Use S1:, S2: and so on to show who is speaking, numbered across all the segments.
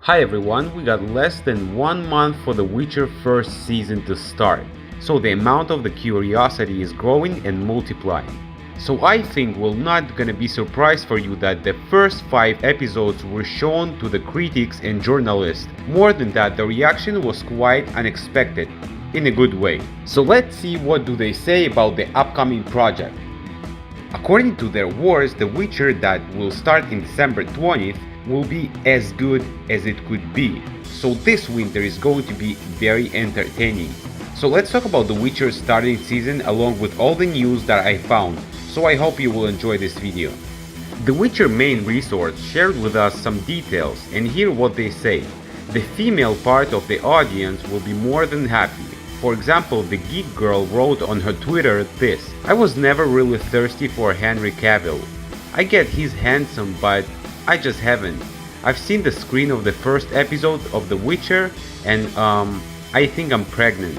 S1: Hi everyone, we got less than 1 month for The Witcher first season to start, so the amount of the curiosity is growing and multiplying. So I think we're not gonna be surprised for you that the first 5 episodes were shown to the critics and journalists. More than that, the reaction was quite unexpected, in a good way. So let's see what do they say about the upcoming project. According to their words, The Witcher that will start in December 20th will be as good as it could be. So this winter is going to be very entertaining. So let's talk about The Witcher starting season along with all the news that I found. So I hope you will enjoy this video. The Witcher main resource shared with us some details, and here what they say. The female part of the audience will be more than happy. For example, the Geek Girl wrote on her Twitter this: "I was never really thirsty for Henry Cavill. I get he's handsome, but I just haven't. I've seen the screen of the first episode of The Witcher and I think I'm pregnant."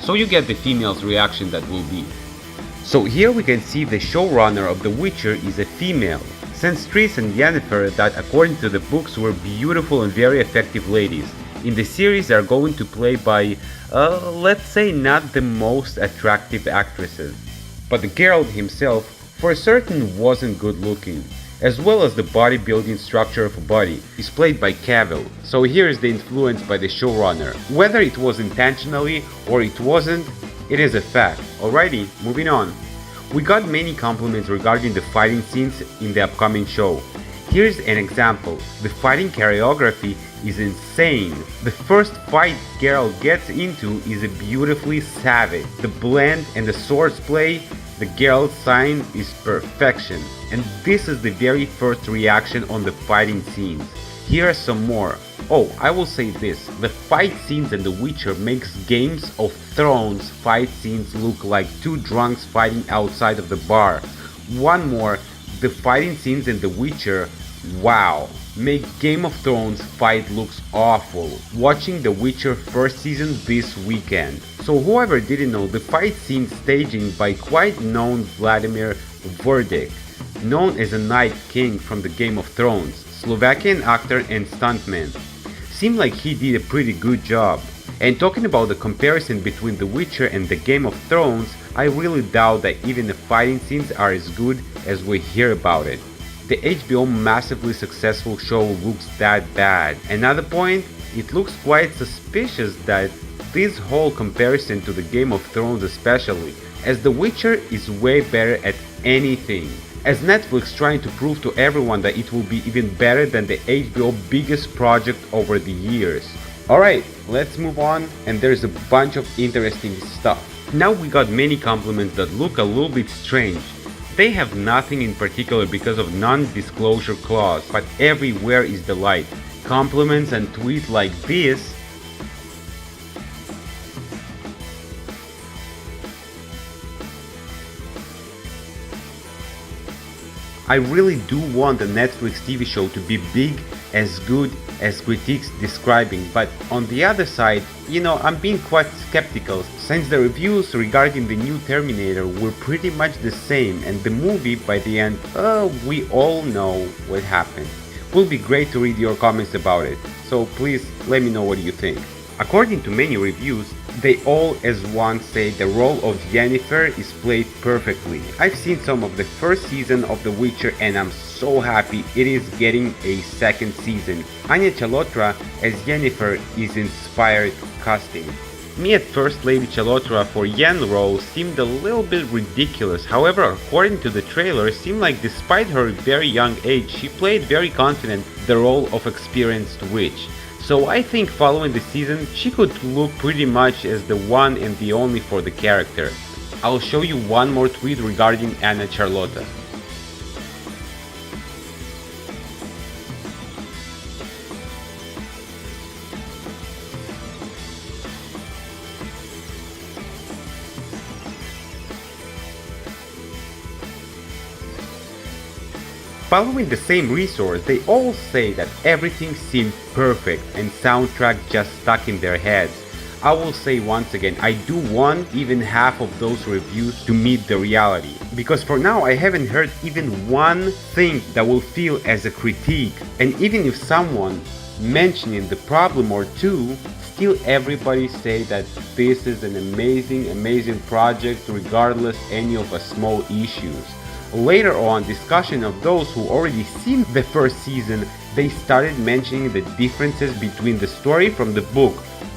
S1: So you get the female's reaction that will be. So here we can see the showrunner of The Witcher is a female, since Triss and Yennefer that according to the books were beautiful and very effective ladies. In the series are going to play by, let's say not the most attractive actresses. But Geralt himself for certain wasn't good looking. As well as the bodybuilding structure of a body is played by Cavill, so here is the influence by the showrunner. Whether it was intentionally or it wasn't, it is a fact. Alrighty, moving on. We got many compliments regarding the fighting scenes in the upcoming show. Here's an example. The fighting choreography is insane. The first fight Geralt gets into is beautifully savage. The blend and the swordplay, the Geralt sign is perfection. And this is the very first reaction on the fighting scenes. Here are some more. Oh, I will say this, the fight scenes in The Witcher makes Games of Thrones fight scenes look like two drunks fighting outside of the bar. One more, the fighting scenes in The Witcher, wow, make Game of Thrones fight looks awful. Watching The Witcher first season this weekend. So whoever didn't know, the fight scene staging by quite known Vladimir Verdik, known as a Night King from the Game of Thrones, Slovakian actor and stuntman. Seemed like he did a pretty good job. And talking about the comparison between The Witcher and the Game of Thrones, I really doubt that even the fighting scenes are as good as we hear about it. The HBO massively successful show looks that bad. Another point, it looks quite suspicious that this whole comparison to the Game of Thrones especially, as The Witcher is way better at anything. As Netflix trying to prove to everyone that it will be even better than the HBO biggest project over the years. Alright, let's move on, and there's a bunch of interesting stuff. Now we got many compliments that look a little bit strange. They have nothing in particular because of non-disclosure clause, but everywhere is the light. Compliments and tweets like this I really do want the Netflix TV show to be big, as good as critics describing, but on the other side, I'm being quite skeptical since the reviews regarding the new Terminator were pretty much the same and the movie by the end, we all know what happened. Will be great to read your comments about it, so please let me know what you think. According to many reviews, they all as one say the role of Yennefer is played perfectly. I've seen some of the first season of The Witcher and I'm so happy it is getting a second season. Anya Chalotra as Yennefer is inspired casting. Me at first Lady Chalotra for Yen role seemed a little bit ridiculous, however according to the trailer seemed like despite her very young age she played very confident the role of experienced witch. So I think following the season, she could look pretty much as the one and the only for the character. I'll show you one more tweet regarding Anna Charlotta. Following the same resource, they all say that everything seemed perfect and soundtrack just stuck in their heads. I will say once again, I do want even half of those reviews to meet the reality. Because for now I haven't heard even one thing that will feel as a critique. And even if someone mentioning the problem or two, still everybody say that this is an amazing project regardless any of the small issues. Later on, discussion of those who already seen the first season, they started mentioning the differences between the story from the book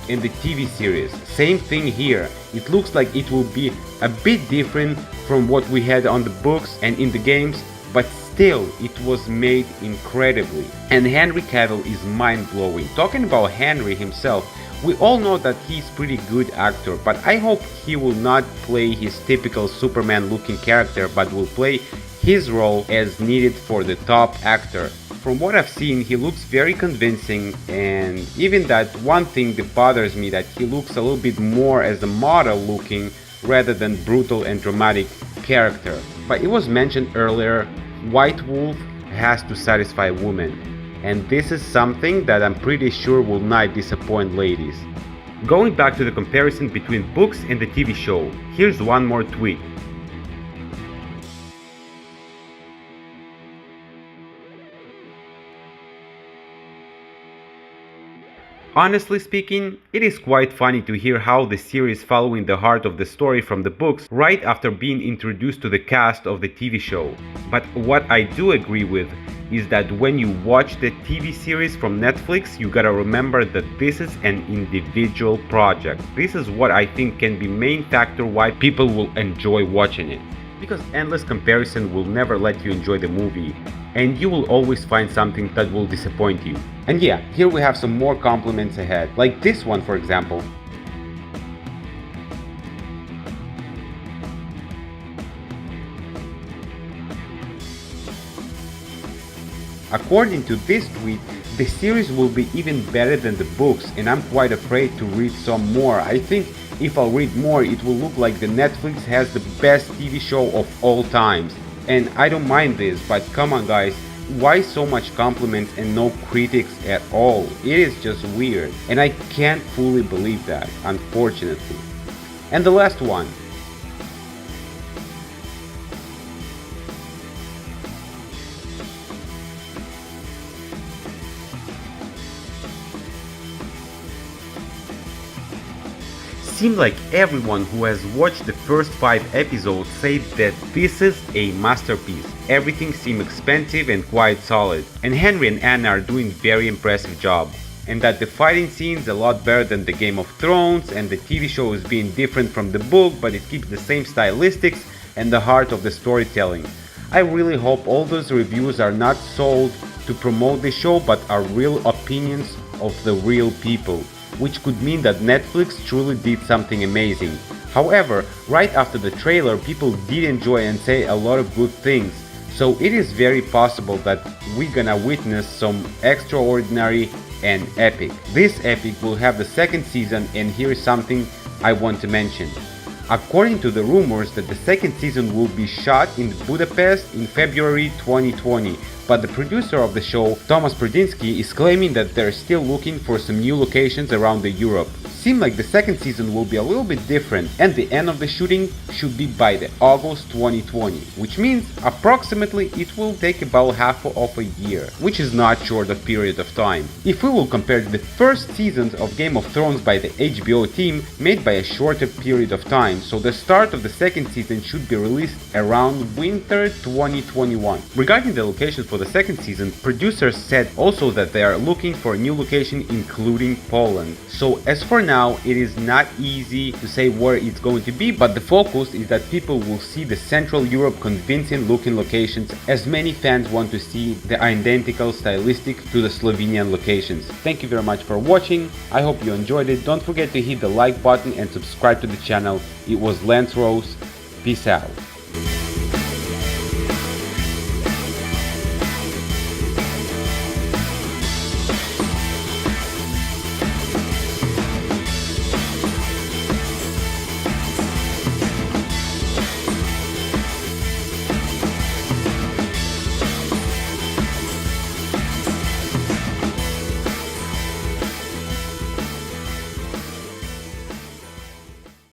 S1: and the TV series. Same thing here. It looks like it will be a bit different from what we had on the books and in the games, but still it was made incredibly. And Henry Cavill is mind-blowing. Talking about Henry himself, we all know that he's pretty good actor, but I hope he will not play his typical Superman looking character, but will play his role as needed for the top actor. From what I've seen, he looks very convincing, and even that one thing that bothers me, that he looks a little bit more as a model looking rather than brutal and dramatic character. But it was mentioned earlier, White Wolf has to satisfy women. And this is something that I'm pretty sure will not disappoint ladies. Going back to the comparison between books and the TV show, here's one more tweet. Honestly speaking, it is quite funny to hear how the series following the heart of the story from the books right after being introduced to the cast of the TV show. But what I do agree with is that when you watch the TV series from Netflix, you gotta remember that this is an individual project. This is what I think can be main factor why people will enjoy watching it. Because endless comparison will never let you enjoy the movie, and you will always find something that will disappoint you. And yeah, here we have some more compliments ahead, like this one for example. According to this tweet, the series will be even better than the books, and I'm quite afraid to read some more. I think if I'll read more, it will look like the Netflix has the best TV show of all times. And I don't mind this, but come on guys, why so much compliments and no critics at all? It is just weird, and I can't fully believe that, unfortunately. And the last one. Seems like everyone who has watched the first 5 episodes said that this is a masterpiece. Everything seemed expensive and quite solid, and Henry and Anna are doing very impressive job. And that the fighting scenes a lot better than the Game of Thrones, and the TV show is being different from the book, but it keeps the same stylistics and the heart of the storytelling. I really hope all those reviews are not sold to promote the show, but are real opinions of the real people, which could mean that Netflix truly did something amazing. However, right after the trailer, people did enjoy and say a lot of good things, so it is very possible that we're gonna witness some extraordinary and epic. This epic will have the second season, and here is something I want to mention. According to the rumors that the second season will be shot in Budapest in February 2020, but the producer of the show, Thomas Prodinsky, is claiming that they're still looking for some new locations around Europe. Seems like the second season will be a little bit different, and the end of the shooting should be by the August 2020, which means approximately it will take about half of a year, which is not short of period of time. If we will compare the first seasons of Game of Thrones by the HBO team, made by a shorter period of time, so the start of the second season should be released around winter 2021. Regarding the locations for the second season, producers said also that they are looking for a new location including Poland. So as for now, it is not easy to say where it's going to be, but the focus is that people will see the Central Europe convincing looking locations, as many fans want to see the identical stylistic to the Slovenian locations. Thank you very much for watching. I hope you enjoyed it. Don't forget to hit the like button and subscribe to the channel. It was Lance Rose. Peace out.